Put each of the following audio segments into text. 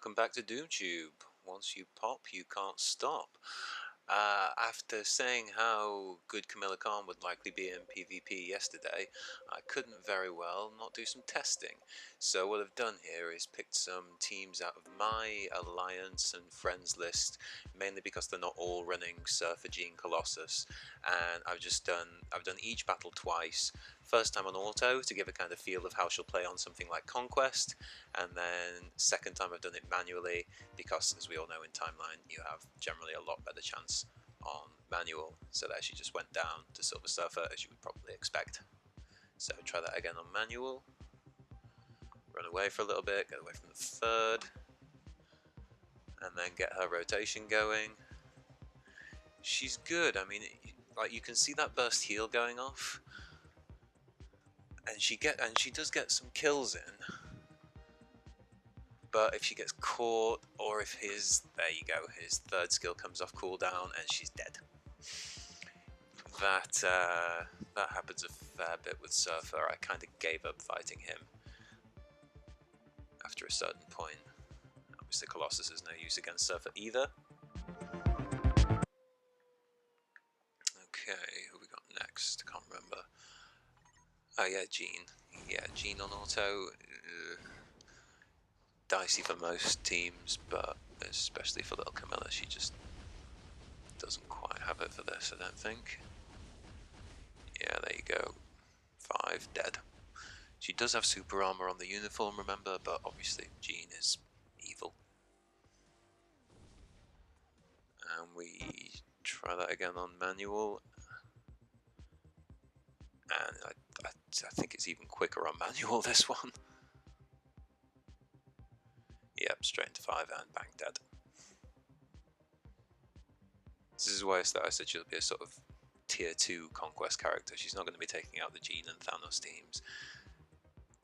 welcome back to DoomTube. Once you pop, you can't stop. After saying how good Kamala would likely be in PvP yesterday, I couldn't very well not do some testing. So what I've done here is picked some teams out of my alliance and friends list, mainly because they're not all running Surfer Gene Colossus, and I've done each battle twice. First time on auto to give a kind of feel of how she'll play on something like Conquest, and then second time I've done it manually because, as we all know in Timeline, you have generally a lot better chance on manual. So there she just went down to Silver Surfer, as you would probably expect. So try that again on manual. Run away for a little bit, get away from the third, and then get her rotation going. She's good. I mean, like, you can see that burst heal going off, and she does get some kills in. But if she gets caught, or if his third skill comes off cooldown and she's dead. That happens a fair bit with Surfer. I kind of gave up fighting him after a certain point. Obviously Colossus is no use against Surfer either. Okay, who we got next? Can't remember. Oh yeah, Jean. Yeah, Jean on auto. Dicey for most teams, but especially for little Kamala, she just doesn't quite have it for this, I don't think. Yeah, there you go. 5 dead. She does have super armor on the uniform, remember, but obviously Jean is evil. And we try that again on manual. And I think it's even quicker on manual, this one. Yep, straight into 5 and bang, dead. This is why I said she'll be a sort of tier 2 conquest character. She's not going to be taking out the Jean and Thanos teams,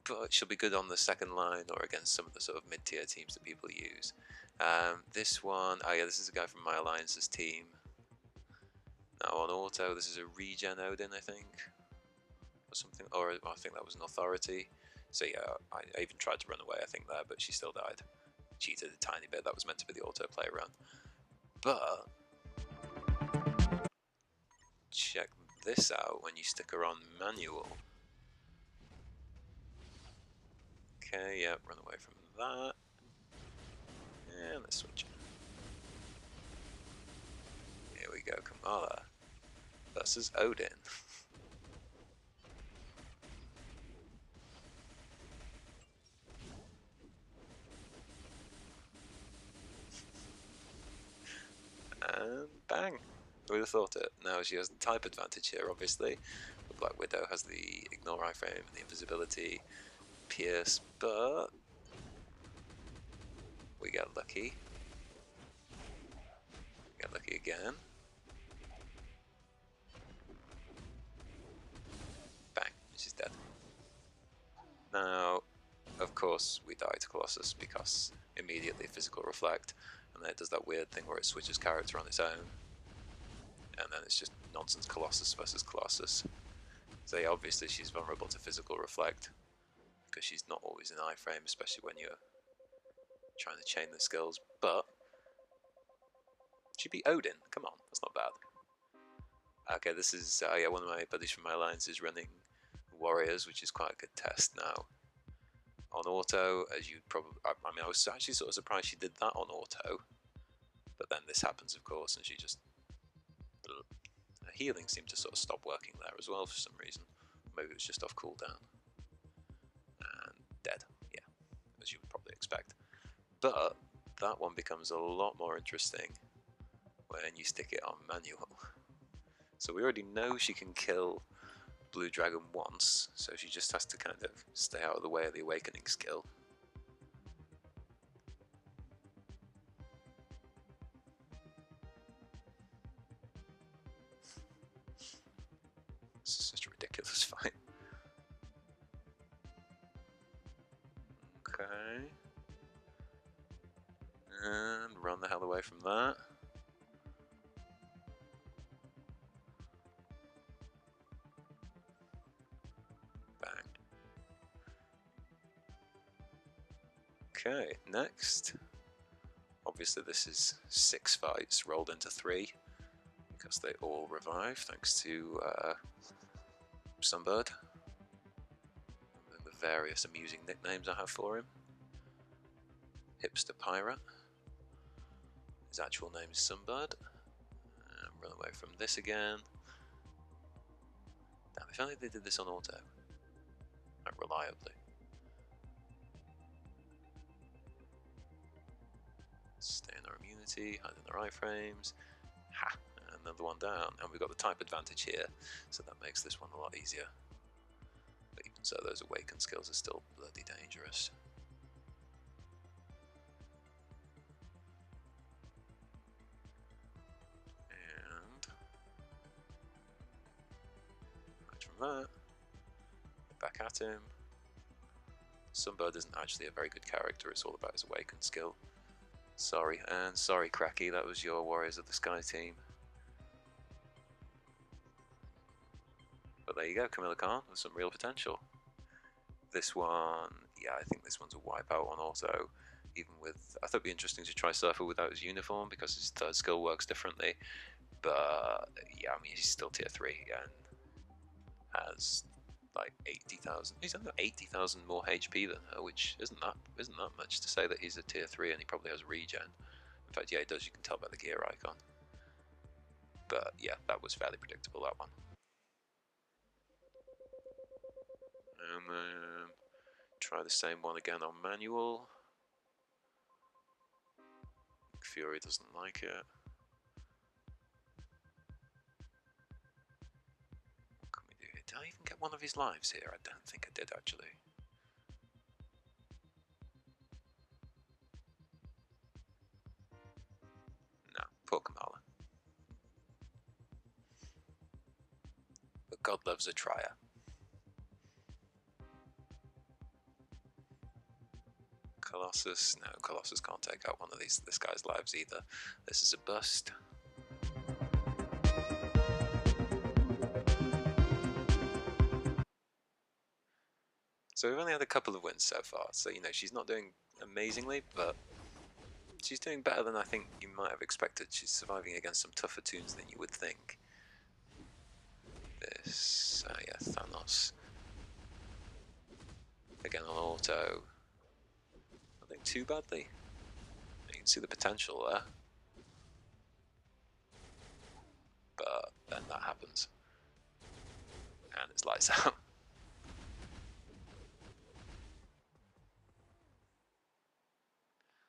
but she'll be good on the second line or against some of the sort of mid-tier teams that people use. This one, oh yeah, this is a guy from my alliance's team. Now on auto, this is a regen Odin, I think, or something, or I think that was an authority. So yeah, I even tried to run away, I think, there, but she still died. Cheated a tiny bit. That was meant to be the autoplay run. But check this out when you stick her on manual. Okay, yeah, run away from that. And let's switch it. Here we go, Kamala versus Odin. And bang! Who would have thought it? Now she has the type advantage here, obviously. The Black Widow has the ignore iframe and the invisibility, pierce, but we get lucky. We get lucky again. Bang! She's dead. Now, of course, we die to Colossus because immediately physical reflect, and then it does that weird thing where it switches character on its own, and then it's just nonsense Colossus versus Colossus. So yeah, obviously she's vulnerable to physical reflect because she's not always in iframe, especially when you're trying to chain the skills, but she beat Odin. Come on, that's not bad. Okay, this is yeah, one of my buddies from my alliance is running Warriors, which is quite a good test now. On auto, as you probably, I mean, I was actually sort of surprised she did that on auto, but then this happens, of course, and she just, her healing seemed to sort of stop working there as well for some reason. Maybe it was just off cooldown. And dead, yeah, as you would probably expect. But that one becomes a lot more interesting when you stick it on manual. So we already know she can kill Blue Dragon once, so she just has to kind of stay out of the way of the awakening skill. This is such a ridiculous fight. Okay. And run the hell away from that. Bang. Okay, next Obviously this is 6 fights rolled into 3 because they all revive thanks to Sunbird and the various amusing nicknames I have for him. Hipster Pirate. His actual name is Sunbird. Run away from this again. Damn, if only they did this on auto. Like, reliably. Stay in our immunity, hide in our iframes. Ha! Another one down. And we've got the type advantage here, so that makes this one a lot easier. But even so, those awakened skills are still bloody dangerous. And right from that, back at him. Sunbird isn't actually a very good character, it's all about his awakened skill. Sorry, and sorry Cracky, that was your Warriors of the Sky team. But there you go, Kamala Khan with some real potential. This one, yeah, I think this one's a wipeout on auto. Even with, I thought it'd be interesting to try Surfer without his uniform because his third skill works differently. But yeah, I mean, he's still tier 3 and has like 80,000. He's only got 80,000 more HP than her, which isn't that much to say that he's a tier 3 and he probably has regen. In fact, yeah, he does. You can tell by the gear icon. But yeah, that was fairly predictable, that one. Try the same one again on manual. Fury doesn't like it. What can we do here? Did I even get one of his lives here? I don't think I did actually. No, poor Kamala. But God loves a trier. Colossus, no, Colossus can't take out one of this guy's lives either. This is a bust. So we've only had a couple of wins so far, so you know, she's not doing amazingly, but she's doing better than I think you might have expected. She's surviving against some tougher tunes than you would think. This, yeah, Thanos. Again on auto. Not doing too badly. You can see the potential there. But then that happens. And it's lights out.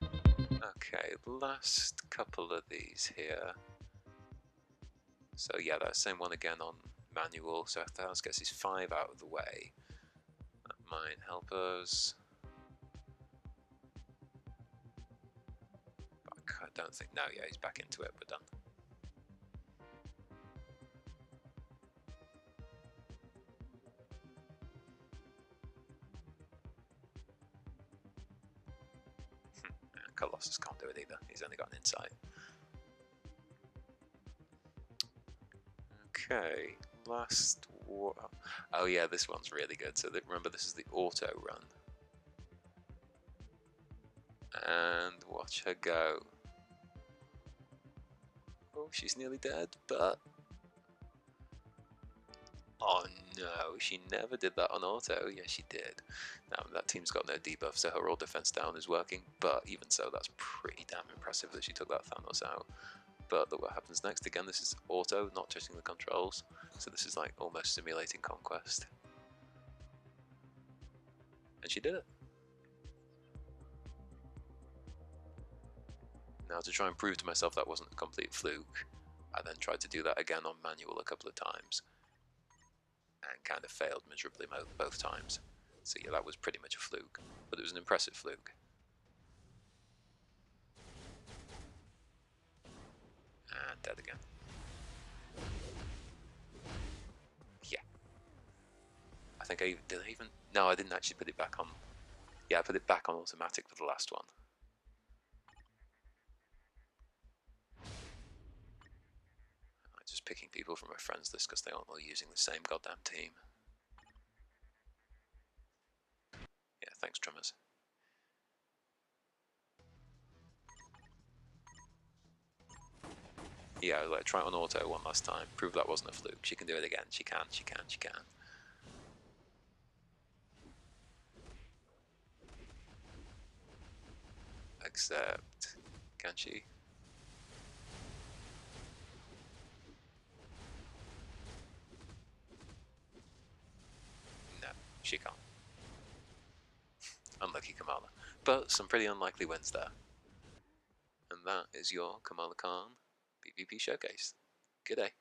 Okay, last couple of these here. So yeah, that same one again on manual. So if Thanos gets his 5 out of the way, that might help us. But I don't think, no, yeah, he's back into it, we're done. Colossus can't do it either, he's only got an insight. Okay, last one. Oh yeah, this one's really good. So remember, this is the auto run. And watch her go. Oh, she's nearly dead, but... Oh no, she never did that on auto. Yeah, she did. Now, that team's got no debuff, so her raw defense down is working, but even so, that's pretty damn impressive that she took that Thanos out. But look what happens next. Again, this is auto, not touching the controls, so this is like almost simulating conquest. And she did it. Now, to try and prove to myself that wasn't a complete fluke, I then tried to do that again on manual a couple of times, and kind of failed miserably both times. So yeah, that was pretty much a fluke, but it was an impressive fluke. And dead again. Yeah. I think did I even... No, I didn't actually put it back on. Yeah, I put it back on automatic for the last one. I'm just picking people from my friends list because they aren't all using the same goddamn team. Yeah, thanks, Drummers. Yeah, like try it on auto one last time. Prove that wasn't a fluke. She can do it again. She can. She can. She can. Except, can she? No, she can't. Unlucky Kamala. But some pretty unlikely wins there. And that is your Kamala Khan PvP showcase. Good day.